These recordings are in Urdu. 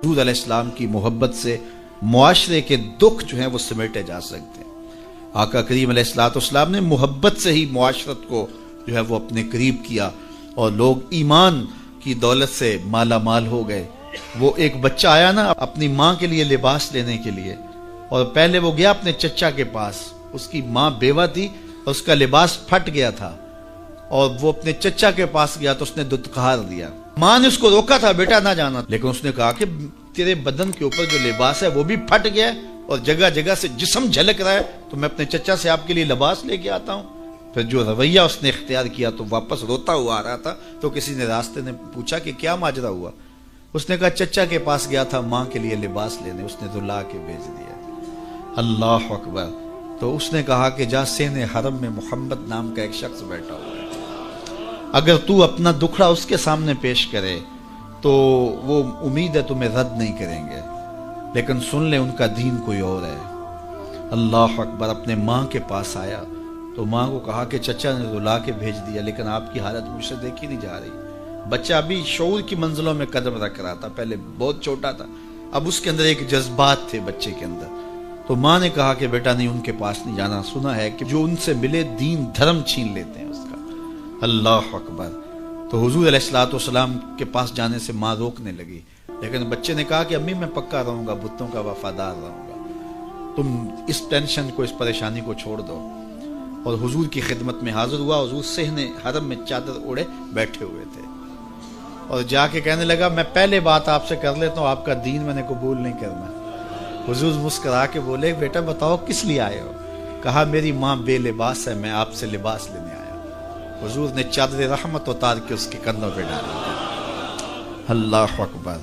حضور علیہ السلام کی محبت سے معاشرے کے دکھ جو ہیں وہ سمیٹے جا سکتے ہیں۔ آقا کریم علیہ السلام نے محبت سے ہی معاشرت کو جو ہے وہ اپنے قریب کیا اور لوگ ایمان کی دولت سے مالا مال ہو گئے۔ وہ ایک بچہ آیا نا اپنی ماں کے لیے لباس لینے کے لیے، اور پہلے وہ گیا اپنے چچا کے پاس، اس کی ماں بیوہ تھی اور اس کا لباس پھٹ گیا تھا، اور وہ اپنے چچا کے پاس گیا تو اس نے دتکار دیا۔ ماں نے اس کو روکا تھا بیٹا نہ جانا، لیکن اس نے کہا کہ تیرے بدن کے اوپر جو لباس ہے وہ بھی پھٹ گیا ہے اور جگہ جگہ سے جسم جھلک رہا ہے، تو میں اپنے چچا سے آپ کے لیے لباس لے کے آتا ہوں۔ پھر جو رویہ اس نے اختیار کیا تو واپس روتا ہوا آ رہا تھا، تو کسی نے راستے نے پوچھا کہ کیا ماجرا ہوا؟ اس نے کہا چچا کے پاس گیا تھا ماں کے لیے لباس لینے، اس نے رلا کے بھیج دیا۔ اللہ اکبر۔ تو اس نے کہا کہ جا سین حرم میں محمد نام کا ایک شخص بیٹھا ہوا ہے، اگر تو اپنا دکھڑا اس کے سامنے پیش کرے تو وہ امید ہے تمہیں رد نہیں کریں گے، لیکن سن لے ان کا دین کوئی اور ہے۔ اللہ اکبر۔ اپنے ماں کے پاس آیا تو ماں کو کہا کہ چچا نے رلا کے بھیج دیا، لیکن آپ کی حالت مجھ سے دیکھی نہیں جا رہی۔ بچہ ابھی شعور کی منزلوں میں قدم رکھ رہا تھا، پہلے بہت چھوٹا تھا، اب اس کے اندر ایک جذبات تھے بچے کے اندر۔ تو ماں نے کہا کہ بیٹا نہیں، ان کے پاس نہیں جانا، سنا ہے کہ جو ان سے ملے دین دھرم چھین لیتے ہیں اس کا۔ اللہ اکبر۔ تو حضور علیہ السلام کے پاس جانے سے ماں روکنے لگی، لیکن بچے نے کہا کہ امی میں پکا رہوں گا، بتوں کا وفادار رہوں گا، تم اس ٹینشن کو، اس پریشانی کو چھوڑ دو۔ اور حضور کی خدمت میں حاضر ہوا۔ حضور صحن حرم میں چادر اوڑے بیٹھے ہوئے تھے، اور جا کے کہنے لگا میں پہلے بات آپ سے کر لیتا ہوں، آپ کا دین میں نے قبول نہیں کرنا۔ حضور مسکرا کے بولے بیٹا بتاؤ کس لیے آئے ہو؟ کہا میری ماں بے لباس ہے، میں آپ سے لباس لینے آیا۔ حضور نے چادر رحمت اتار کے اس کے کندھوں پہ ڈالا۔ اللہ اکبر۔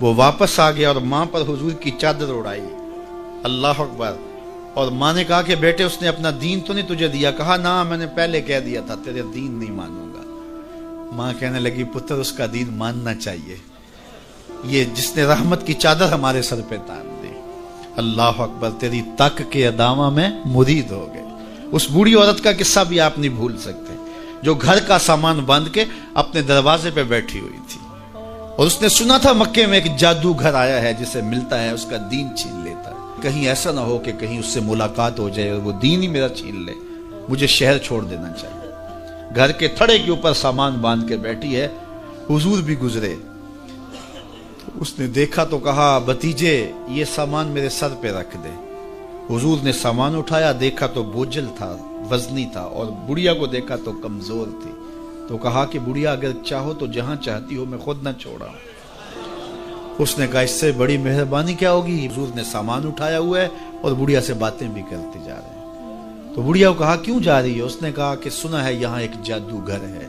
وہ واپس آ گیا اور ماں پر حضور کی چادر اڑائی۔ اللہ اکبر۔ اور ماں نے کہا کہ بیٹے اس نے اپنا دین تو نہیں تجھے دیا؟ کہا نہ، میں نے پہلے کہہ دیا تھا تیرے دین نہیں مانوں گا۔ ماں کہنے لگی پتر اس کا دین ماننا چاہیے، یہ جس نے رحمت کی چادر ہمارے سر پہ تان دی۔ اللہ اکبر۔ تیری تک کے ادامہ میں مرید ہو گئے۔ اس بوڑھی عورت کا قصہ بھی آپ نہیں بھول سکتے، جو گھر کا سامان باندھ کے اپنے دروازے پہ بیٹھی ہوئی تھی، اور اس نے سنا تھا مکے میں ایک جادوگر آیا ہے جسے ملتا ہے اس کا دین چھین لیتا ہے، کہیں ایسا نہ ہو کہ کہیں اس سے ملاقات ہو جائے اور وہ دین ہی میرا چھین لے، مجھے شہر چھوڑ دینا چاہیے۔ گھر کے تھڑے کے اوپر سامان باندھ کے بیٹھی ہے۔ حضور بھی گزرے، اس نے دیکھا تو کہا بھتیجے یہ سامان میرے سر پہ رکھ دے۔ حضور نے سامان اٹھایا، دیکھا تو بوجھل تھا، وزنی تھا، اور بڑھیا کو دیکھا تو کمزور تھی، تو کہا کہ بڑھیا اگر چاہو تو جہاں چاہتی ہو میں خود نہ چھوڑا۔ اس نے کہا اس سے بڑی مہربانی کیا ہوگی؟ حضور نے سامان اٹھایا ہوا ہے اور بڑھیا سے باتیں بھی کرتے جا رہے ہیں۔ تو بڑھیا کو کہا کیوں جا رہی ہے؟ اس نے کہا کہ سنا ہے یہاں ایک جادوگر ہے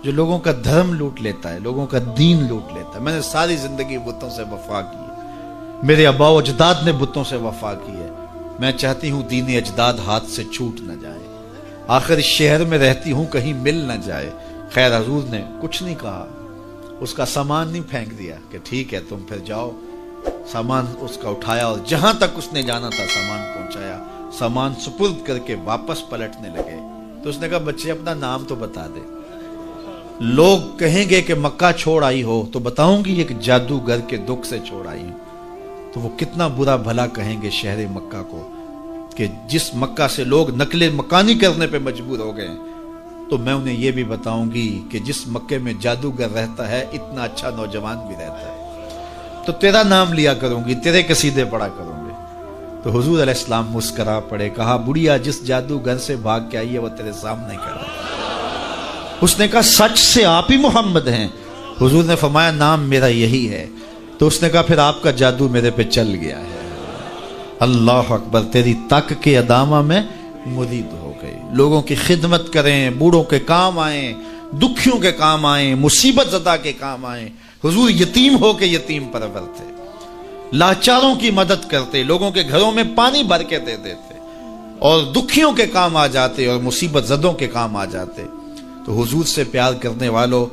جو لوگوں کا دھرم لوٹ لیتا ہے، لوگوں کا دین لوٹ لیتا ہے۔ میں نے ساری زندگی بتوں سے وفا کی ہے، میرے آباء و اجداد نے بتوں سے وفا کی ہے، میں چاہتی ہوں دین اجداد ہاتھ سے چھوٹ نہ جائے، آخر اس شہر میں رہتی ہوں کہیں مل نہ جائے۔ خیر حضور نے کچھ نہیں کہا، اس کا سامان نہیں پھینک دیا کہ ٹھیک ہے تم پھر جاؤ۔ سامان اس کا اٹھایا اور جہاں تک اس نے جانا تھا سامان پہنچایا، سامان سپرد کر کے واپس پلٹنے لگے۔ تو اس نے کہا بچے اپنا نام تو بتا دے، لوگ کہیں گے کہ مکہ چھوڑ آئی ہو تو بتاؤں گی ایک جادوگر کے دکھ سے چھوڑ آئی ہوں، تو وہ کتنا برا بھلا کہیں گے شہر مکہ کو کہ جس مکہ سے لوگ نقل مکانی کرنے پہ مجبور ہو گئے، تو میں انہیں یہ بھی بتاؤں گی کہ جس مکے میں جادوگر رہتا ہے اتنا اچھا نوجوان بھی رہتا ہے، تو تیرا نام لیا کروں گی، تیرے قصیدے پڑھا کروں گی۔ تو حضور علیہ السلام مسکرا پڑے، کہا بڑھیا جس جادوگر سے بھاگ کے آئی ہے وہ تیرے سامنے کھڑا ہے۔ اس نے کہا سچ سے آپ ہی محمد ہیں؟ حضور نے فرمایا نام میرا یہی ہے۔ تو اس نے کہا پھر آپ کا جادو میرے پہ چل گیا ہے۔ اللہ اکبر۔ تیری تک کے ادامہ میں مرید ہو گئی۔ لوگوں کی خدمت کریں، بوڑھوں کے کام آئیں، دکھیوں کے کام آئیں، مصیبت زدہ کے کام آئیں۔ حضور یتیم ہو کے یتیم پرور تھے، لاچاروں کی مدد کرتے، لوگوں کے گھروں میں پانی بھر کے دے دیتے، اور دکھیوں کے کام آ جاتے اور مصیبت زدوں کے کام آ جاتے۔ تو حضور سے پیار کرنے والوں،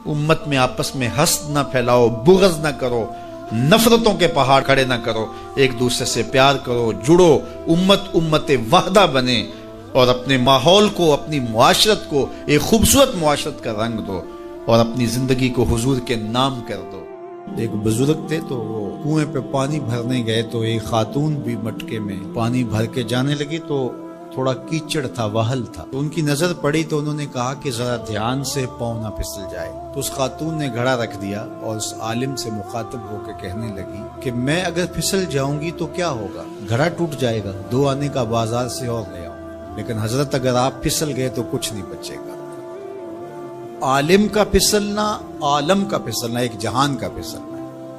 امت میں آپس میں حسد نہ پھیلاؤ، بغض نہ کرو، نفرتوں کے پہاڑ کھڑے نہ کرو، ایک دوسرے سے پیار کرو، جڑو، امت وحدہ بنے، اور اپنے ماحول کو، اپنی معاشرت کو ایک خوبصورت معاشرت کا رنگ دو، اور اپنی زندگی کو حضور کے نام کر دو۔ ایک بزرگ تھے تو وہ کنویں پہ پانی بھرنے گئے تو ایک خاتون بھی مٹکے میں پانی بھر کے جانے لگی تو تھوڑا کیچڑ تھا، وہل تھا، تو ان کی نظر پڑی تو انہوں نے کہا کہ ذرا دھیان سے پاؤں نہ پھسل جائے. تو اس خاتون نے گھڑا رکھ دیا اور اس عالم سے مخاطب ہو کے کہنے لگی کہ میں اگر پھسل جاؤں گی تو کیا ہوگا؟ گھڑا ٹوٹ جائے گا، 2 آنے کا بازار سے اور لے آؤں، لیکن حضرت اگر آپ پھسل گئے تو کچھ نہیں بچے گا. عالم کا پھسلنا، عالم کا پھسلنا، ایک جہان کا پھسلنا.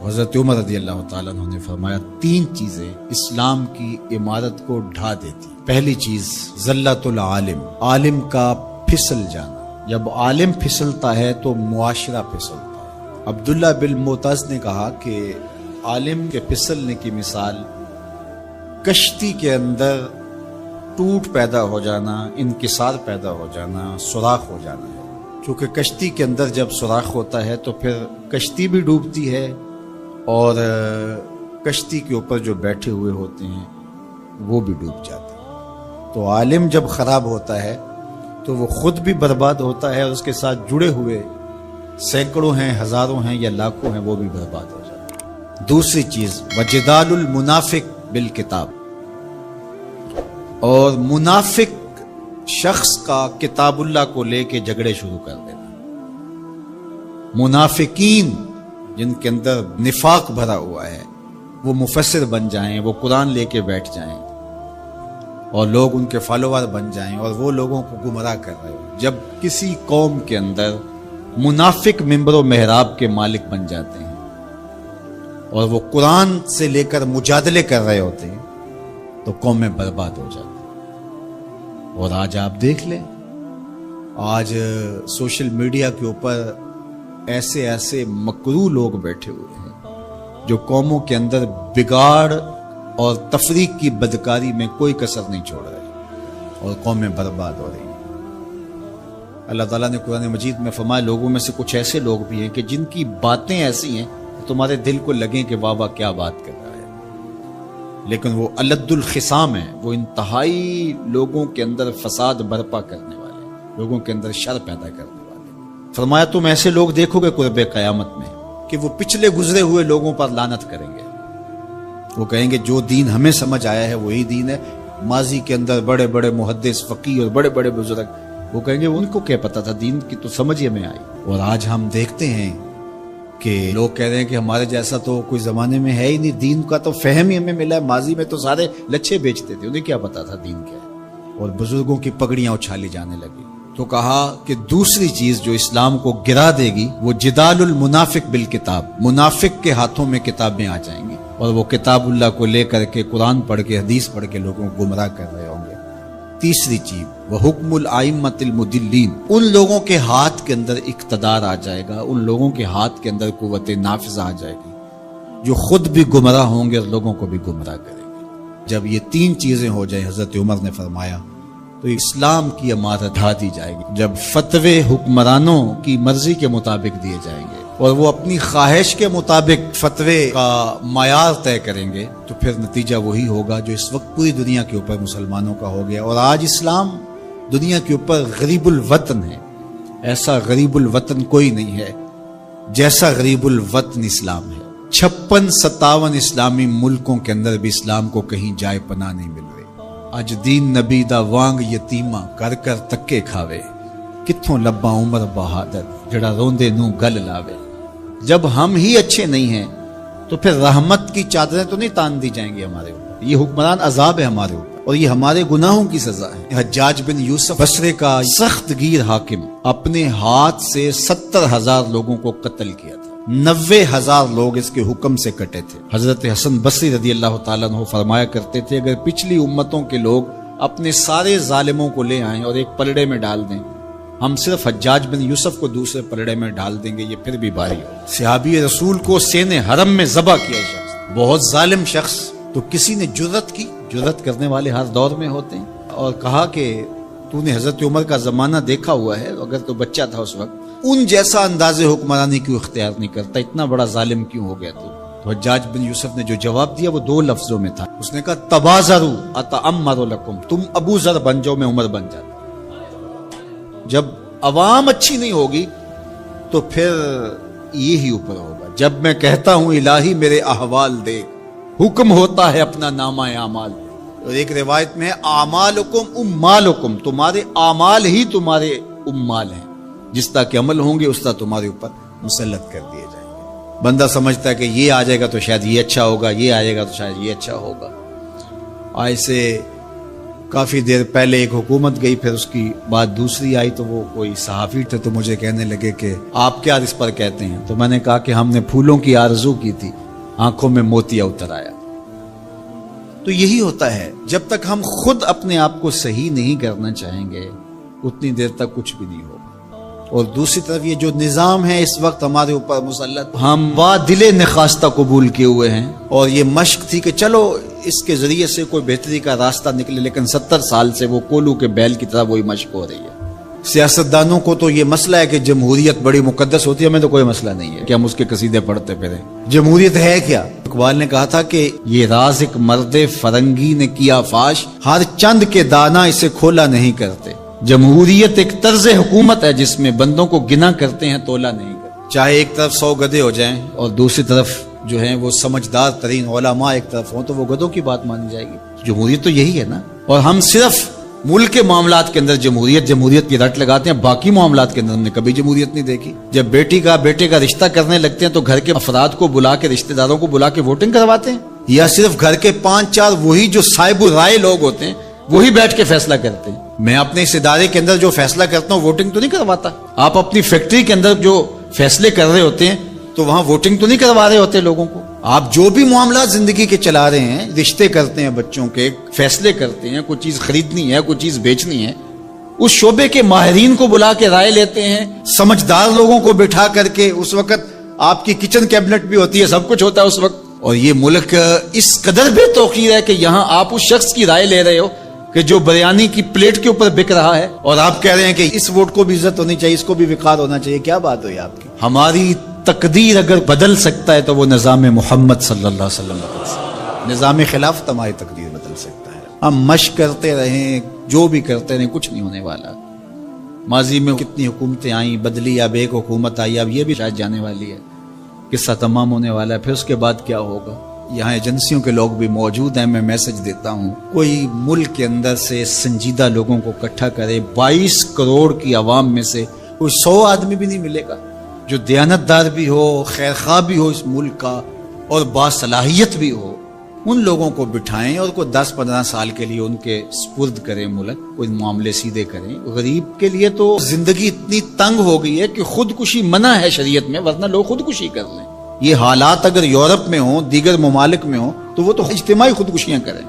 حضرت عمر رضی اللہ تعالیٰ عنہ نے فرمایا 3 چیزیں اسلام کی عمارت کو ڈھا دیتی. پہلی چیز ذلت العالم، عالم کا پھسل جانا. جب عالم پھسلتا ہے تو معاشرہ پھسلتا ہے. عبداللہ بن معتز نے کہا کہ عالم کے پھسلنے کی مثال کشتی کے اندر ٹوٹ پیدا ہو جانا، انکسار پیدا ہو جانا، سوراخ ہو جانا ہے. چونکہ کشتی کے اندر جب سوراخ ہوتا ہے تو پھر کشتی بھی ڈوبتی ہے اور کشتی کے اوپر جو بیٹھے ہوئے ہوتے ہیں وہ بھی ڈوب جاتے ہیں. تو عالم جب خراب ہوتا ہے تو وہ خود بھی برباد ہوتا ہے اور اس کے ساتھ جڑے ہوئے سینکڑوں ہیں، ہزاروں ہیں یا لاکھوں ہیں، وہ بھی برباد ہو جاتے ہیں. دوسری چیز وجدال المنافق بالکتاب، اور منافق شخص کا کتاب اللہ کو لے کے جھگڑے شروع کر دینا. منافقین جن کے اندر نفاق بھرا ہوا ہے وہ مفسر بن جائیں، وہ قرآن لے کے بیٹھ جائیں اور لوگ ان کے فالوور بن جائیں اور وہ لوگوں کو گمراہ کر رہے ہو. جب کسی قوم کے اندر منافق منبر و محراب کے مالک بن جاتے ہیں اور وہ قرآن سے لے کر مجادلے کر رہے ہوتے ہیں تو قومیں برباد ہو جاتی. اور آج آپ دیکھ لیں، آج سوشل میڈیا کے اوپر ایسے مکروہ لوگ بیٹھے ہوئے ہیں جو قوموں کے اندر بگاڑ اور تفریق کی بدکاری میں کوئی کسر نہیں چھوڑ رہے اور قومیں برباد ہو رہی ہیں. اللہ تعالیٰ نے قرآن مجید میں فرمایا لوگوں میں سے کچھ ایسے لوگ بھی ہیں کہ جن کی باتیں ایسی ہیں کہ تمہارے دل کو لگیں کہ واہ واہ کیا بات کر رہا ہے، لیکن وہ الد الخصام ہیں، وہ انتہائی لوگوں کے اندر فساد برپا کرنے والے، لوگوں کے اندر شر پیدا کرنے والے. فرمایا تم ایسے لوگ دیکھو گے قرب قیامت میں کہ وہ پچھلے گزرے ہوئے لوگوں پر لعنت کریں گے. وہ کہیں گے جو دین ہمیں سمجھ آیا ہے وہی دین ہے. ماضی کے اندر بڑے بڑے محدث، فقیہ اور بڑے بڑے بزرگ، وہ کہیں گے ان کو کیا پتا تھا، دین کی تو سمجھ ہمیں آئی. اور آج ہم دیکھتے ہیں کہ لوگ کہہ رہے ہیں کہ ہمارے جیسا تو کوئی زمانے میں ہے ہی نہیں، دین کا تو فہم ہی ہمیں ملا ہے. ماضی میں تو سارے لچھے بیچتے تھے، انہیں کیا پتا تھا دین کیا ہے. اور بزرگوں کی پگڑیاں اچھالی جانے لگی. تو کہا کہ دوسری چیز جو اسلام کو گرا دے گی وہ جدال المنافق بالکتاب، منافق کے ہاتھوں میں کتابیں آ جائیں گی اور وہ کتاب اللہ کو لے کر کے قرآن پڑھ کے حدیث پڑھ کے لوگوں کو گمراہ کر رہے ہوں گے. تیسری چیز وہ حکم الائمۃ المدلین، ان لوگوں کے ہاتھ کے اندر اقتدار آ جائے گا، ان لوگوں کے ہاتھ کے اندر قوت نافذہ آ جائے گی جو خود بھی گمراہ ہوں گے اور لوگوں کو بھی گمراہ کریں گے. جب یہ 3 چیزیں ہو جائیں، حضرت عمر نے فرمایا تو اسلام کی عمارت ڈھا دی جائے گی. جب فتوے حکمرانوں کی مرضی کے مطابق دیے جائیں گے اور وہ اپنی خواہش کے مطابق فتوے کا معیار طے کریں گے تو پھر نتیجہ وہی ہوگا جو اس وقت پوری دنیا کے اوپر مسلمانوں کا ہو گیا. اور آج اسلام دنیا کے اوپر غریب الوطن ہے. ایسا غریب الوطن کوئی نہیں ہے جیسا غریب الوطن اسلام ہے. 56-57 اسلامی ملکوں کے اندر بھی اسلام کو کہیں جائے پناہ نہیں مل رہی. اج دین نبی دا وانگ یتیمہ کر کر تکے کھاوے، کتھوں لباں عمر بہادر جڑا روندے نوں گل لاوے. جب ہم ہی اچھے نہیں ہیں تو پھر رحمت کی چادریں تو نہیں تان دی جائیں گی ہمارے اوپر. یہ حکمران عذاب ہے ہمارے اوپر اور یہ ہمارے گناہوں کی سزا ہے. حجاج بن یوسف بصرے کا سخت گیر حاکم اپنے ہاتھ سے 70,000 لوگوں کو قتل کیا تھا. 90,000 لوگ اس کے حکم سے کٹے تھے. حضرت حسن بصری رضی اللہ تعالیٰ عنہ فرمایا کرتے تھے اگر پچھلی امتوں کے لوگ اپنے سارے ظالموں کو لے آئیں اور ایک پلڑے میں ڈال دیں، ہم صرف حجاج بن یوسف کو دوسرے پلڑے میں ڈال دیں گے، یہ پھر بھی بھاری ہو. صحابی رسول کو سین حرم میں ذبح کیا شخص، بہت ظالم شخص. تو کسی نے جرت کی، جرت کرنے والے ہر دور میں ہوتے ہیں، اور کہا کہ تو نے حضرت عمر کا زمانہ دیکھا ہوا ہے، اگر تو بچہ تھا اس وقت ان جیسا انداز حکمرانی کیوں اختیار نہیں کرتا، اتنا بڑا ظالم کیوں ہو گیا تو حجاج بن یوسف نے جو جواب دیا وہ 2 لفظوں میں تھا. اس نے کہا تبازروا اتعمر لکم، تم ابو ذر بن جاؤ میں عمر بن جاتا. جب عوام اچھی نہیں ہوگی تو پھر یہی اوپر ہوگا. جب میں کہتا ہوں الہی میرے احوال دیکھ, حکم ہوتا ہے اپنا نامہ اعمال. اور ایک روایت میں اعمالکم امالکم, تمہارے اعمال ہی تمہارے امال ہیں, جس طرح کے عمل ہوں گے اس طرح تمہارے اوپر مسلط کر دیے جائیں گے. بندہ سمجھتا ہے کہ یہ آ جائے گا تو شاید یہ اچھا ہوگا, یہ آ جائے گا تو شاید یہ اچھا ہوگا. ایسے کافی دیر پہلے ایک حکومت گئی, پھر اس کی بعد دوسری آئی, تو وہ کوئی صحافی تھے تو مجھے کہنے لگے کہ آپ کیا اس پر کہتے ہیں. تو میں نے کہا کہ ہم نے پھولوں کی آرزو کی تھی, آنکھوں میں موتیا اتر آیا. تو یہی ہوتا ہے, جب تک ہم خود اپنے آپ کو صحیح نہیں کرنا چاہیں گے اتنی دیر تک کچھ بھی نہیں ہوگا. اور دوسری طرف یہ جو نظام ہے اس وقت ہمارے اوپر مسلط, ہم با دل نخواستہ قبول کیے ہوئے ہیں, اور یہ مشق تھی کہ چلو اس کے ذریعے سے کوئی بہتری کا راستہ نکلے, لیکن 70 سال سے وہ کولو کے بیل کی طرح وہی مشق ہو رہی ہے. سیاستدانوں کو تو یہ مسئلہ ہے کہ جمہوریت بڑی مقدس ہوتی ہے, ہمیں تو کوئی مسئلہ نہیں ہے کہ ہم اس کے قصیدے پڑھتے پھریں. جمہوریت ہے کیا؟ اقبال نے کہا تھا کہ یہ راز ایک مرد فرنگی نے کیا فاش, ہر چند کے دانا اسے کھولا نہیں کرتے. جمہوریت ایک طرز حکومت ہے جس میں بندوں کو گنا کرتے ہیں, تولا نہیں کرتے. چاہے ایک طرف 100 گدھے ہو جائیں اور دوسری طرف جو ہیں وہ سمجھدار ترین علماء ایک طرف ہوں, تو وہ گدھوں کی بات مانی جائے گی. جمہوریت تو یہی ہے نا. اور ہم صرف ملک کے معاملات کے اندر جمہوریت کی رٹ لگاتے ہیں, باقی معاملات کے اندر ہم نے کبھی جمہوریت نہیں دیکھی. جب بیٹے کا رشتہ کرنے لگتے ہیں تو گھر کے افراد کو بلا کے, رشتہ داروں کو بلا کے ووٹنگ کرواتے ہیں, یا صرف گھر کے 5-4 وہی جو صاحب رائے لوگ ہوتے ہیں وہی بیٹھ کے فیصلہ کرتے ہیں. میں اپنے اس ادارے کے اندر جو فیصلہ کرتا ہوں ووٹنگ تو نہیں کرواتا. آپ اپنی فیکٹری کے اندر جو فیصلے کر رہے ہوتے ہیں تو وہاں ووٹنگ تو نہیں کروا رہے ہوتے لوگوں کو. آپ جو بھی معاملات زندگی کے چلا رہے ہیں, رشتے کرتے ہیں بچوں کے, فیصلے کرتے ہیں, کوئی چیز خریدنی ہے, کوئی چیز بیچنی ہے, اس شعبے کے ماہرین کو بلا کے رائے لیتے ہیں, سمجھدار لوگوں کو بٹھا کر کے. اس وقت آپ کی کچن کیبنٹ بھی ہوتی ہے, سب کچھ ہوتا ہے اس وقت. اور یہ ملک اس قدر بے توقیر ہے کہ یہاں آپ اس شخص کی رائے لے رہے ہو کہ جو بریانی کی پلیٹ کے اوپر بک رہا ہے, اور آپ کہہ رہے ہیں کہ اس ووٹ کو بھی عزت ہونی چاہیے, اس کو بھی وقار ہونا چاہیے. کیا بات ہوئی آپ کی؟ ہماری تقدیر اگر بدل سکتا ہے تو وہ نظام محمد صلی اللہ علیہ وسلم بدل سکتا ہے. نظام خلافت ہماری تقدیر بدل سکتا ہے. ہم مشق کرتے رہیں, جو بھی کرتے رہیں, کچھ نہیں ہونے والا. ماضی میں کتنی حکومتیں آئیں, بدلی, اب ایک حکومت آئی, اب یہ بھی شاید جانے والی ہے, قصہ تمام ہونے والا ہے. پھر اس کے بعد کیا ہوگا؟ یہاں ایجنسیوں کے لوگ بھی موجود ہیں, میں میسج دیتا ہوں, کوئی ملک کے اندر سے سنجیدہ لوگوں کو اکٹھا کرے. 22 کروڑ کی عوام میں سے کوئی 100 آدمی بھی نہیں ملے گا جو دیانتدار بھی ہو, خیرخواہ بھی ہو اس ملک کا, اور باصلاحیت بھی ہو. ان لوگوں کو بٹھائیں اور کوئی 10-15 سال کے لیے ان کے سپرد کریں ملک, کوئی معاملے سیدھے کریں. غریب کے لیے تو زندگی اتنی تنگ ہو گئی ہے کہ خودکشی منع ہے شریعت میں, ورنہ لوگ خودکشی کر لیں. یہ حالات اگر یورپ میں ہوں, دیگر ممالک میں ہوں, تو وہ تو اجتماعی خودکشیاں کریں.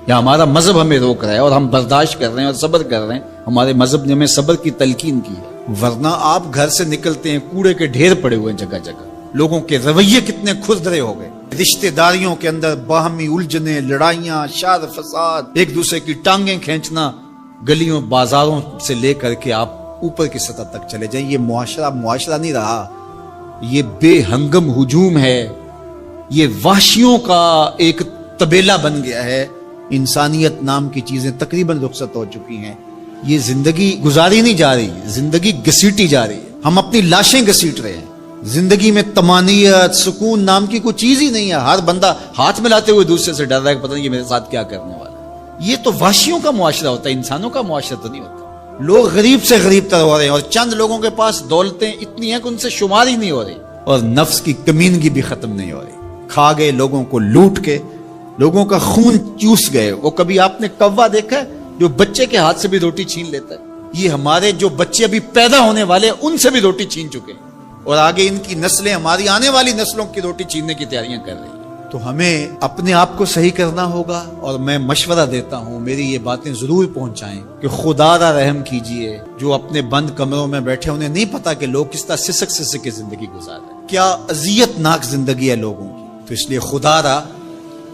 یا ہمارا مذہب ہمیں روک رہا ہے اور ہم برداشت کر رہے ہیں اور صبر کر رہے ہیں. ہمارے مذہب نے ہمیں صبر کی تلقین کی ہے. ورنہ آپ گھر سے نکلتے ہیں, کوڑے کے ڈھیر پڑے ہوئے ہیں جگہ جگہ. لوگوں کے رویے کتنے کھردرے ہو گئے. رشتہ داریوں کے اندر باہمی الجھنیں, لڑائیاں, شر فساد, ایک دوسرے کی ٹانگیں کھینچنا, گلیوں بازاروں سے لے کر کے آپ اوپر کی سطح تک چلے جائیں. یہ معاشرہ نہیں رہا, یہ بے ہنگم ہجوم ہے, یہ وحشیوں کا ایک طبیلہ بن گیا ہے. انسانیت نام کی چیزیں تقریباً رخصت ہو چکی ہیں. یہ زندگی گزاری نہیں جا رہی, زندگی گھسیٹی جا رہی ہے. ہم اپنی لاشیں گھسیٹ رہے ہیں. زندگی میں طمانینت, سکون نام کی کوئی چیز ہی نہیں ہے. ہر بندہ ہاتھ ملاتے ہوئے دوسرے سے ڈر رہا ہے کہ پتہ نہیں یہ میرے ساتھ کیا کرنے والا ہے. یہ تو وحشیوں کا معاشرہ ہوتا ہے, انسانوں کا معاشرہ تو نہیں ہوتا. لوگ غریب سے غریب تر ہو رہے ہیں, اور چند لوگوں کے پاس دولتیں اتنی ہیں کہ ان سے شمار ہی نہیں ہو رہی, اور نفس کی کمینگی بھی ختم نہیں ہو رہی. کھا گئے لوگوں کو, لوٹ کے لوگوں کا خون چوس گئے. وہ کبھی آپ نے کوا دیکھا ہے جو بچے کے ہاتھ سے بھی روٹی چھین لیتا ہے؟ یہ ہمارے جو بچے ابھی پیدا ہونے والے ہیں ان سے بھی روٹی چھین چکے ہیں, اور آگے ان کی نسلیں ہماری آنے والی نسلوں کی روٹی چھیننے کی تیاریاں کر رہی ہیں. تو ہمیں اپنے آپ کو صحیح کرنا ہوگا. اور میں مشورہ دیتا ہوں, میری یہ باتیں ضرور پہنچائیں کہ خدا را رحم کیجئے. جو اپنے بند کمروں میں بیٹھے, انہیں نہیں پتا کہ لوگ کس طرح سسک کے زندگی گزار رہے ہیں, کیا اذیت ناک زندگی ہے لوگوں کی. تو اس لیے خدا را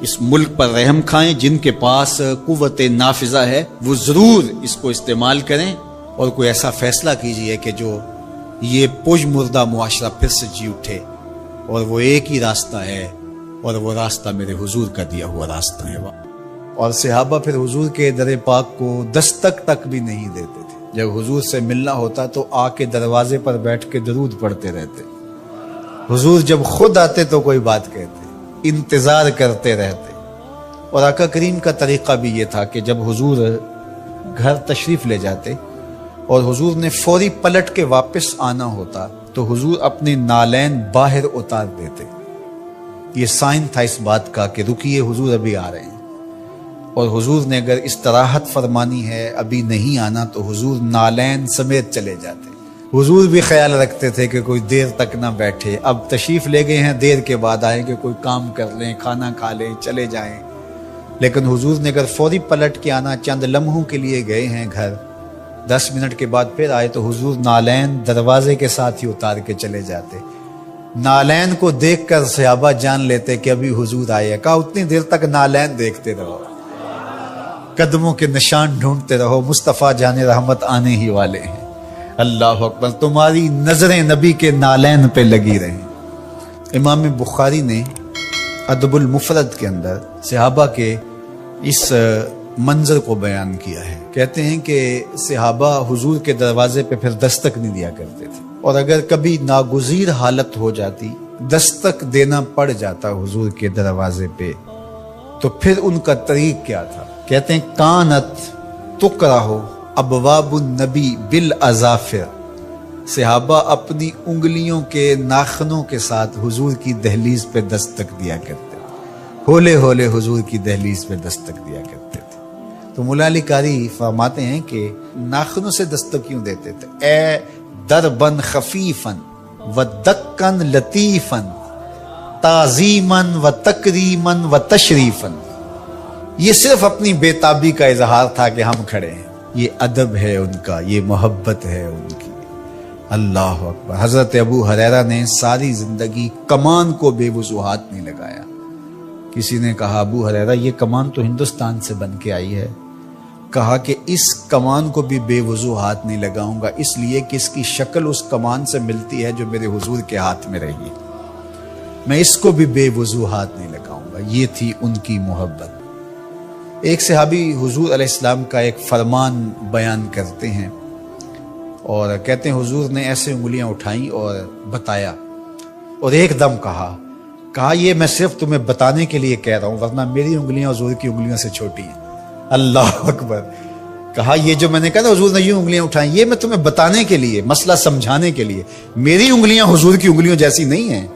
اس ملک پر رحم کھائیں. جن کے پاس قوت نافذہ ہے وہ ضرور اس کو استعمال کریں, اور کوئی ایسا فیصلہ کیجئے کہ جو یہ پج مردہ معاشرہ پھر سے جی اٹھے. اور وہ ایک ہی راستہ ہے, اور وہ راستہ میرے حضور کا دیا ہوا راستہ ہے. اور صحابہ پھر حضور کے در پاک کو دستک تک بھی نہیں دیتے تھے. جب حضور سے ملنا ہوتا تو آ کے دروازے پر بیٹھ کے درود پڑھتے رہتے. حضور جب خود آتے تو کوئی بات کہتے، انتظار کرتے رہتے۔ اور آقا کریم کا طریقہ بھی یہ تھا کہ جب حضور گھر تشریف لے جاتے اور حضور نے فوری پلٹ کے واپس آنا ہوتا تو حضور اپنے نالین باہر اتار دیتے۔ یہ سائن تھا اس بات کا کہ رکیے، حضور ابھی آ رہے ہیں۔ اور حضور نے اگر استراحت فرمانی ہے، ابھی نہیں آنا، تو حضور نالین سمیت چلے جاتے۔ حضور بھی خیال رکھتے تھے کہ کوئی دیر تک نہ بیٹھے، اب تشریف لے گئے ہیں، دیر کے بعد آئیں کہ کوئی کام کر لیں، کھانا کھا لیں، چلے جائیں۔ لیکن حضور نے اگر فوری پلٹ کے آنا، چند لمحوں کے لیے گئے ہیں گھر، 10 منٹ کے بعد پھر آئے، تو حضور نالین دروازے کے ساتھ ہی اتار کے چلے جاتے۔ نالین کو دیکھ کر صحابہ جان لیتے کہ ابھی حضور آئے۔ کہا اتنی دیر تک نالین دیکھتے رہو، قدموں کے نشان ڈھونڈتے رہو، مصطفیٰ جان رحمت آنے ہی والے ہیں۔ اللہ اکبر، تمہاری نظریں نبی کے نالین پہ لگی رہیں۔ امام بخاری نے ادب المفرد کے اندر صحابہ کے اس منظر کو بیان کیا ہے۔ کہتے ہیں کہ صحابہ حضور کے دروازے پہ پھر دستک نہیں دیا کرتے تھے، اور اگر کبھی ناگزیر حالت ہو جاتی، دستک دینا پڑ جاتا حضور کے دروازے پہ، تو پھر ان کا طریق کیا تھا؟ کہتے ہیں کانت تقرہ ابواب النبی بالاظافر، صحابہ اپنی انگلیوں کے ناخنوں کے ساتھ حضور کی دہلیز پہ دستک دیا کرتے تھے، ہولے ہولے حضور کی دہلیز پہ دستک دیا کرتے تھے۔ تو مولا علی قاری فرماتے ہیں کہ ناخنوں سے دستک کیوں دیتے تھے؟ اے دربن خفیفن و دکن لطیفن تعظیمن و تکریمن و تشریفن۔ یہ صرف اپنی بے تابی کا اظہار تھا کہ ہم کھڑے ہیں، یہ ادب ہے ان کا، یہ محبت ہے ان کی۔ اللہ اکبر۔ حضرت ابو ہریرہ نے ساری زندگی کمان کو بے وضوحات نہیں لگایا۔ کسی نے کہا ابو ہریرہ یہ کمان تو ہندوستان سے بن کے آئی ہے، کہا کہ اس کمان کو بھی بے وضوحات نہیں لگاؤں گا، اس لیے کہ اس کی شکل اس کمان سے ملتی ہے جو میرے حضور کے ہاتھ میں رہی، میں اس کو بھی بے وضوحات نہیں لگاؤں گا۔ یہ تھی ان کی محبت۔ ایک صحابی حضور علیہ السلام کا ایک فرمان بیان کرتے ہیں اور کہتے ہیں حضور نے ایسے انگلیاں اٹھائیں اور بتایا، اور ایک دم کہا یہ میں صرف تمہیں بتانے کے لیے کہہ رہا ہوں، ورنہ میری انگلیاں حضور کی انگلیوں سے چھوٹی ہیں۔ اللہ اکبر۔ کہا یہ جو میں نے کہا نا حضور نے یوں انگلیاں اٹھائیں، یہ میں تمہیں بتانے کے لیے، مسئلہ سمجھانے کے لیے، میری انگلیاں حضور کی انگلیوں جیسی نہیں ہیں۔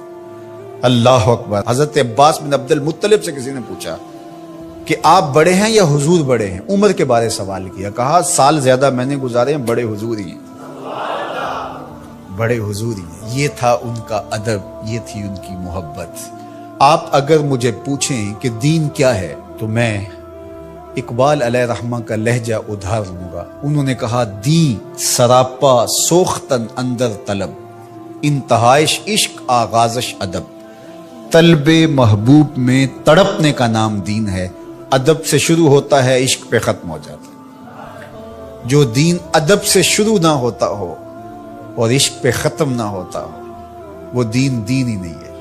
اللہ اکبر۔ حضرت عباس بن عبد المطلب سے کسی نے پوچھا کہ آپ بڑے ہیں یا حضور بڑے ہیں؟ عمر کے بارے سوال کیا، کہا سال زیادہ میں نے گزارے ہیں، بڑے حضور ہی ہیں، بڑے حضور ہی ہیں۔ یہ تھا ان کا ادب، یہ تھی ان کی محبت۔ آپ اگر مجھے پوچھیں کہ دین کیا ہے تو میں اقبال علیہ رحمہ کا لہجہ ادھار لوں گا۔ انہوں نے کہا دین سراپا سوختن اندر طلب، انتہائش عشق آغازش ادب۔ طلب محبوب میں تڑپنے کا نام دین ہے، ادب سے شروع ہوتا ہے، عشق پہ ختم ہو جاتا ہے۔ جو دین ادب سے شروع نہ ہوتا ہو اور عشق پہ ختم نہ ہوتا ہو، وہ دین دین ہی نہیں ہے۔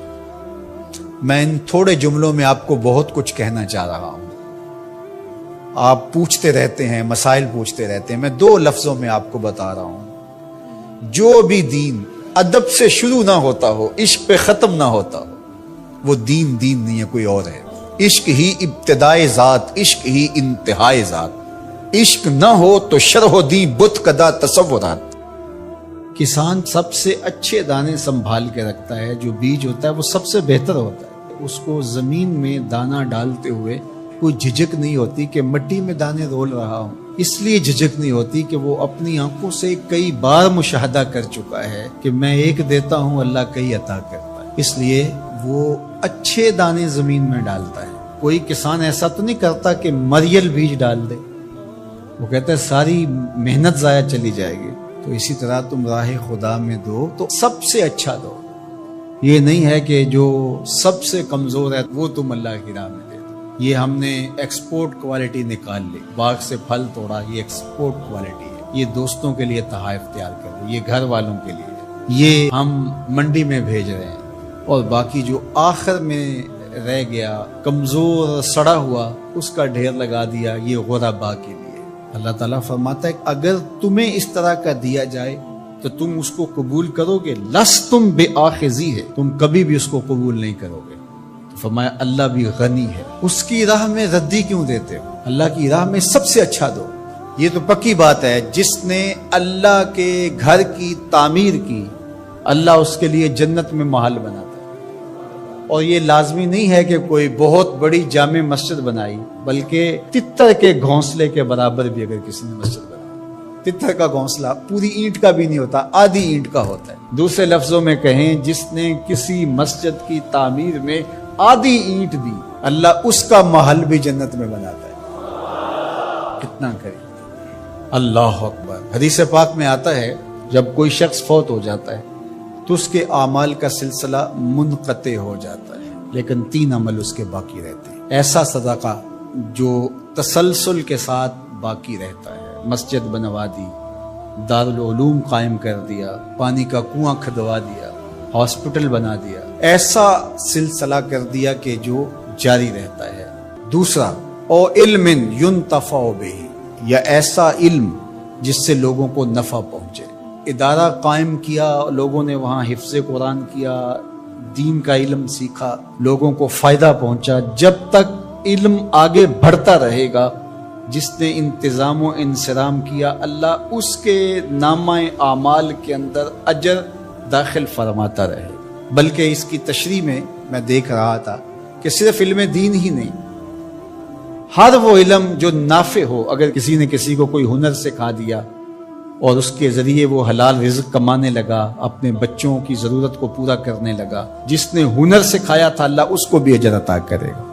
میں ان تھوڑے جملوں میں آپ کو بہت کچھ کہنا چاہ رہا ہوں۔ آپ پوچھتے رہتے ہیں، مسائل پوچھتے رہتے ہیں، میں 2 لفظوں میں آپ کو بتا رہا ہوں۔ جو بھی دین ادب سے شروع نہ ہوتا ہو، عشق پہ ختم نہ ہوتا ہو، وہ دین دین نہیں ہے، کوئی اور ہے۔ عشق ہی ابتدائے ذات، عشق ہی انتہائے ذات، عشق نہ ہو تو شرح دین بت کدا تصورات۔ کسان سب سے اچھے دانے سنبھال کے رکھتا ہے، جو بیج ہوتا ہے وہ سب سے بہتر ہوتا ہے، اس کو زمین میں دانہ ڈالتے ہوئے کوئی جھجک نہیں ہوتی کہ مٹی میں دانے رول رہا ہوں۔ اس لیے جھجک نہیں ہوتی کہ وہ اپنی آنکھوں سے کئی بار مشاہدہ کر چکا ہے کہ میں ایک دیتا ہوں، اللہ کئی عطا کرتا ہے، اس لیے وہ اچھے دانے زمین میں ڈالتا ہے۔ کوئی کسان ایسا تو نہیں کرتا کہ مریل بیج ڈال دے، وہ کہتا ہے ساری محنت ضائع چلی جائے گی۔ تو اسی طرح تم راہ خدا میں دو تو سب سے اچھا دو، یہ نہیں ہے کہ جو سب سے کمزور ہے وہ تم اللہ کی راہ میں دے دو۔ یہ ہم نے ایکسپورٹ کوالٹی نکال لی، باغ سے پھل توڑا، یہ ایکسپورٹ کوالٹی ہے، یہ دوستوں کے لیے تحائف تیار کر رہے، یہ گھر والوں کے لیے، یہ ہم منڈی میں بھیج رہے ہیں، اور باقی جو آخر میں رہ گیا کمزور سڑا ہوا اس کا ڈھیر لگا دیا، یہ غربا کے لیے۔ اللہ تعالیٰ فرماتا ہے کہ اگر تمہیں اس طرح کا دیا جائے تو تم اس کو قبول کرو گے؟ لستم بآخذی ہے، تم کبھی بھی اس کو قبول نہیں کرو گے۔ تو فرمایا اللہ بھی غنی ہے، اس کی راہ میں ردی کیوں دیتے ہو؟ اللہ کی راہ میں سب سے اچھا دو۔ یہ تو پکی بات ہے، جس نے اللہ کے گھر کی تعمیر کی، اللہ اس کے لیے جنت میں محل بناتا ہے۔ اور یہ لازمی نہیں ہے کہ کوئی بہت بڑی جامع مسجد بنائی، بلکہ تتر کے گھونسلے کے برابر بھی اگر کسی نے مسجد بنائی، تتر کا گھونسلہ پوری اینٹ کا بھی نہیں ہوتا، آدھی اینٹ کا ہوتا ہے۔ دوسرے لفظوں میں کہیں، جس نے کسی مسجد کی تعمیر میں آدھی اینٹ دی، اللہ اس کا محل بھی جنت میں بناتا ہے۔ کتنا کرے اللہ اکبر۔ حدیث پاک میں آتا ہے جب کوئی شخص فوت ہو جاتا ہے تو اس کے اعمال کا سلسلہ منقطع ہو جاتا ہے، لیکن 3 عمل اس کے باقی رہتے ہیں۔ ایسا صدقہ جو تسلسل کے ساتھ باقی رہتا ہے، مسجد بنوا دی، دارالعلوم قائم کر دیا، پانی کا کنواں کھدوا دیا، ہاسپٹل بنا دیا، ایسا سلسلہ کر دیا کہ جو جاری رہتا ہے۔ دوسرا، او علم ينتفع بہ، یا ایسا علم جس سے لوگوں کو نفع پہنچے۔ ادارہ قائم کیا، لوگوں نے وہاں حفظ قرآن کیا، دین کا علم سیکھا، لوگوں کو فائدہ پہنچا۔ جب تک علم آگے بڑھتا رہے گا، جس نے انتظام و انصرام کیا، اللہ اس کے نامہ اعمال کے اندر اجر داخل فرماتا رہے۔ بلکہ اس کی تشریح میں دیکھ رہا تھا کہ صرف علم دین ہی نہیں، ہر وہ علم جو نافع ہو، اگر کسی نے کسی کو کوئی ہنر سکھا دیا اور اس کے ذریعے وہ حلال رزق کمانے لگا، اپنے بچوں کی ضرورت کو پورا کرنے لگا، جس نے ہنر سکھایا تھا اللہ اس کو بھی اجر عطا کرے گا۔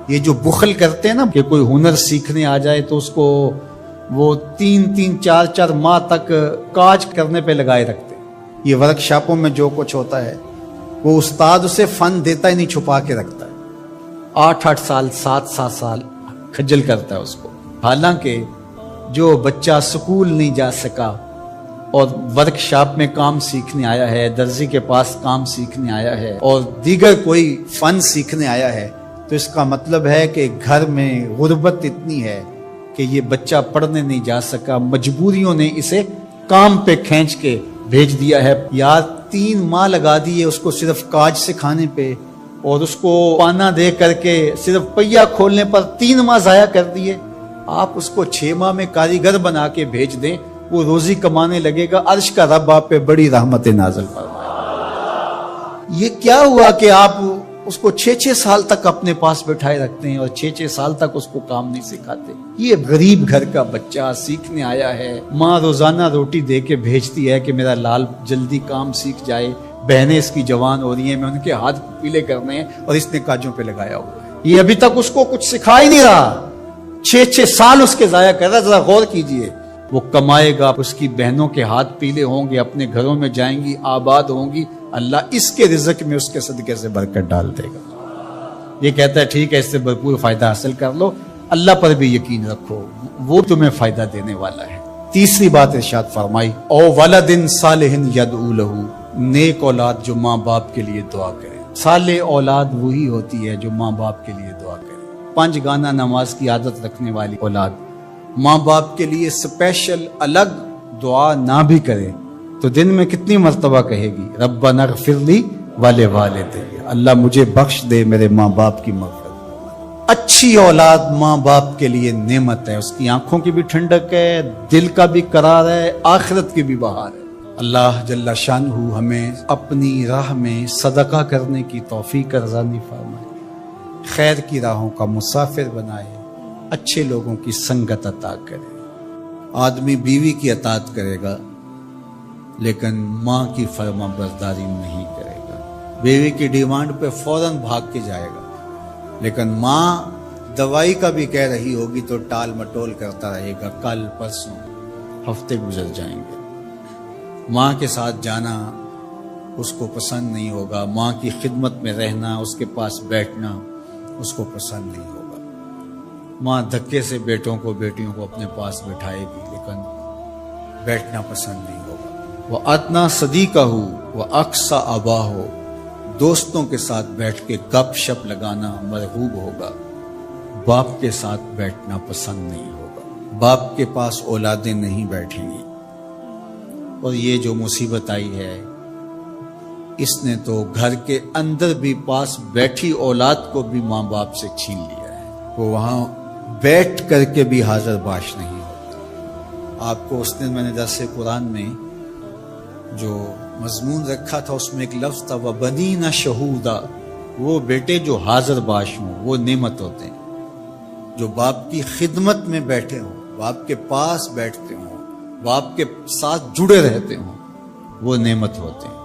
یہ جو بخل کرتے ہیں نا کہ کوئی ہنر سیکھنے آ جائے تو اس کو وہ 3-3 4-4 ماہ تک کاج کرنے پہ لگائے رکھتے۔ یہ ورک شاپوں میں جو کچھ ہوتا ہے، وہ استاد اسے فن دیتا ہی نہیں، چھپا کے رکھتا ہے۔ 8-8 سال 7-7 سال کھجل کرتا ہے اس کو، حالانکہ جو بچہ سکول نہیں جا سکا اور ورک شاپ میں کام سیکھنے آیا ہے، درزی کے پاس کام سیکھنے آیا ہے، اور دیگر کوئی فن سیکھنے آیا ہے، تو اس کا مطلب ہے کہ گھر میں غربت اتنی ہے کہ یہ بچہ پڑھنے نہیں جا سکا، مجبوریوں نے اسے کام پہ کھینچ کے بھیج دیا ہے۔ یار 3 ماہ لگا دیے اس کو صرف کاج سکھانے پہ، اور اس کو پانا دے کر کے صرف پہیہ کھولنے پر 3 ماہ ضائع کر دیے۔ آپ اس کو 6 ماہ میں کاریگر بنا کے بھیج دیں، وہ روزی کمانے لگے گا، عرش کا رب آپ پہ بڑی رحمت نازل فرمائے۔ یہ کیا ہوا کہ آپ اس کو 6-6 سال تک اپنے پاس بٹھائے رکھتے ہیں اور 6-6 سال تک اس کو کام نہیں سکھاتے؟ یہ غریب گھر کا بچہ سیکھنے آیا ہے، ماں روزانہ روٹی دے کے بھیجتی ہے کہ میرا لال جلدی کام سیکھ جائے، بہنیں اس کی جوان ہو رہی ہیں، میں ان کے ہاتھ پیلے کرنے ہیں، اور اس نے کاجوں پہ لگایا ہوا ہے۔ یہ ابھی تک اس کو کچھ سکھا ہی نہیں رہا، 6-6 سال اس کے ضائع کر رہا۔ ذرا غور کیجئے، وہ کمائے گا، اس کی بہنوں کے ہاتھ پیلے ہوں گے، اپنے گھروں میں جائیں گی، آباد ہوں گی، اللہ اس کے رزق میں اس کے صدقے سے برکت ڈال دے گا۔ یہ کہتا ہے ٹھیک ہے، اس سے بھرپور فائدہ حاصل کر لو، اللہ پر بھی یقین رکھو، وہ تمہیں فائدہ دینے والا ہے۔ تیسری بات ارشاد فرمائی، او ولد صالح یدعو لہ، نیک اولاد جو ماں باپ کے لیے دعا کرے۔ صالح اولاد وہی ہوتی ہے جو ماں باپ کے لیے دعا کرے۔ 5 گانا نماز کی عادت رکھنے والی اولاد ماں باپ کے لیے اسپیشل الگ دعا نہ بھی کرے تو دن میں کتنی مرتبہ کہے گی، ربنا اغفر لی ولوالدی، اللہ مجھے بخش دے، میرے ماں باپ کی مغفرت۔ اچھی اولاد ماں باپ کے لیے نعمت ہے، اس کی آنکھوں کی بھی ٹھنڈک ہے، دل کا بھی قرار ہے، آخرت کی بھی بہار ہے۔ اللہ جل شانہ ہمیں اپنی راہ میں صدقہ کرنے کی توفیق رضانی فرمائے، خیر کی راہوں کا مسافر بنائے، اچھے لوگوں کی سنگت عطا کرے۔ آدمی بیوی کی اطاعت کرے گا لیکن ماں کی فرما برداری نہیں کرے گا، بیوی کی ڈیمانڈ پہ فوراً بھاگ کے جائے گا، لیکن ماں دوائی کا بھی کہہ رہی ہوگی تو ٹال مٹول کرتا رہے گا، کل پرسوں ہفتے گزر جائیں گے۔ ماں کے ساتھ جانا اس کو پسند نہیں ہوگا، ماں کی خدمت میں رہنا، اس کے پاس بیٹھنا اس کو پسند نہیں ہوگا۔ ماں دھکے سے بیٹوں کو بیٹیوں کو اپنے پاس بٹھائے گی لیکن بیٹھنا پسند نہیں ہوگا۔ وَأَدْنَىٰ صَدِيقَهُ وَأَقْصَىٰ أَبَاهُ، دوستوں کے ساتھ بیٹھ کے گپ شپ لگانا مرغوب ہوگا، باپ کے ساتھ بیٹھنا پسند نہیں ہوگا۔ باپ کے پاس اولادیں نہیں بیٹھیں گی، اور یہ جو مصیبت آئی ہے اس نے تو گھر کے اندر بھی پاس بیٹھی اولاد کو بھی ماں باپ سے چھین لیا ہے. وہ وہاں بیٹھ کر کے بھی حاضر باش نہیں ہوتا. آپ کو اس دن میں نے درس قرآن میں جو مضمون رکھا تھا اس میں ایک لفظ تھا وَبَنِينَ شَهُودًا. وہ بیٹے جو حاضر باش ہوں وہ نعمت ہوتے ہیں. جو باپ کی خدمت میں بیٹھے ہوں, باپ کے پاس بیٹھتے ہوں, باپ کے ساتھ جڑے رہتے ہوں, وہ نعمت ہوتے ہیں.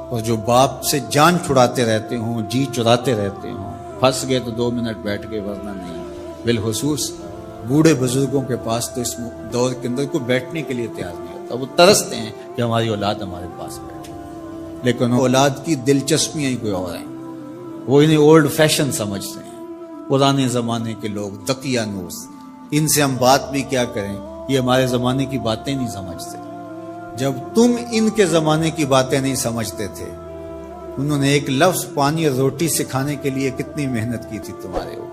اور جو باپ سے جان چھڑاتے رہتے ہوں, جی چراتے رہتے ہوں, پھنس گئے تو 2 منٹ بیٹھ گئے ورنہ نہیں. بالخصوص بوڑھے بزرگوں کے پاس تو اس دور کے اندر کوئی بیٹھنے کے لیے تیار نہیں ہوتا. وہ ترستے ہیں کہ ہماری اولاد ہمارے پاس بیٹھے, لیکن اولاد کی دلچسپیاں ہی کوئی اور ہیں. وہ انہیں اولڈ فیشن سمجھتے ہیں. پرانے زمانے کے لوگ دقیانوس, ان سے ہم بات بھی کیا کریں, یہ ہمارے زمانے کی باتیں نہیں سمجھتے. جب تم ان کے زمانے کی باتیں نہیں سمجھتے تھے, انہوں نے ایک لفظ پانی اور روٹی سکھانے کے لیے کتنی محنت کی تھی تمہارے اوپر.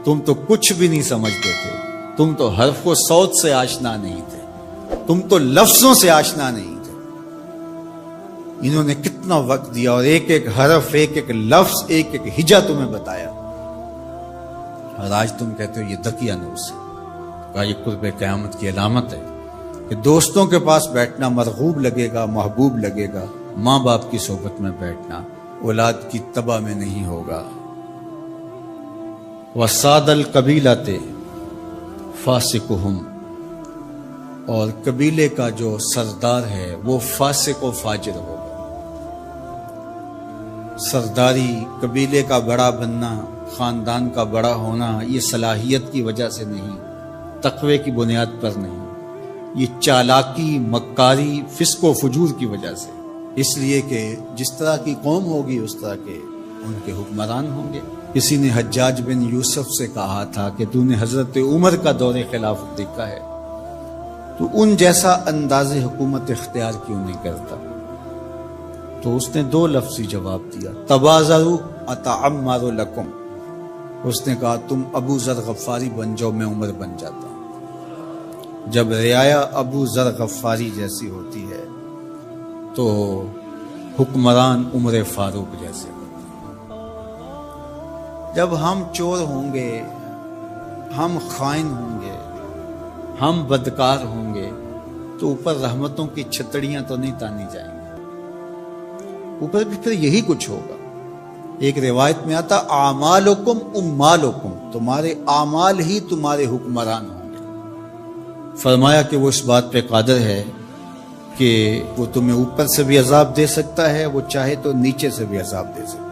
تم تو کچھ بھی نہیں سمجھتے تھے. تم تو حرف و صوت سے آشنا نہیں تھے. تم تو لفظوں سے آشنا نہیں تھے. انہوں نے کتنا وقت دیا اور ایک ایک حرف, ایک ایک لفظ, ایک ایک ہجا تمہیں بتایا. اور آج تم کہتے ہو یہ دقیانوس ہے. کہا یہ قرب قیامت کی علامت ہے کہ دوستوں کے پاس بیٹھنا مرغوب لگے گا, محبوب لگے گا. ماں باپ کی صحبت میں بیٹھنا اولاد کی تباہ میں نہیں ہوگا. وَسَادَ الْقَبِيلَةِ فَاسِقُهُمْ. اور قبیلے کا جو سردار ہے وہ فاسق و فاجر ہوگا. سرداری, قبیلے کا بڑا بننا, خاندان کا بڑا ہونا, یہ صلاحیت کی وجہ سے نہیں, تقوی کی بنیاد پر نہیں. یہ چالاکی, مکاری, فسق و فجور کی وجہ سے. اس لیے کہ جس طرح کی قوم ہوگی اس طرح کے ان کے حکمران ہوں گے. کسی نے حجاج بن یوسف سے کہا تھا کہ تو نے حضرت عمر کا دور خلافت دیکھا ہے, تو ان جیسا انداز حکومت اختیار کیوں نہیں کرتا؟ تو اس نے 2 لفظی جواب دیا, تبازروا اتعمر لکم. اس نے کہا تم ابو ذر غفاری بن جاؤ, میں عمر بن جاتا ہوں. جب رعایا ابو ذر غفاری جیسی ہوتی ہے تو حکمران عمر فاروق جیسے ہوتے ہیں. جب ہم چور ہوں گے, ہم خائن ہوں گے, ہم بدکار ہوں گے, تو اوپر رحمتوں کی چھتڑیاں تو نہیں تانی جائیں گی. اوپر بھی پھر یہی کچھ ہوگا. ایک روایت میں آتا اعمالکم امالکم, تمہارے اعمال ہی تمہارے حکمران ہوں گے. فرمایا کہ وہ اس بات پہ قادر ہے کہ وہ تمہیں اوپر سے بھی عذاب دے سکتا ہے, وہ چاہے تو نیچے سے بھی عذاب دے سکتا ہے.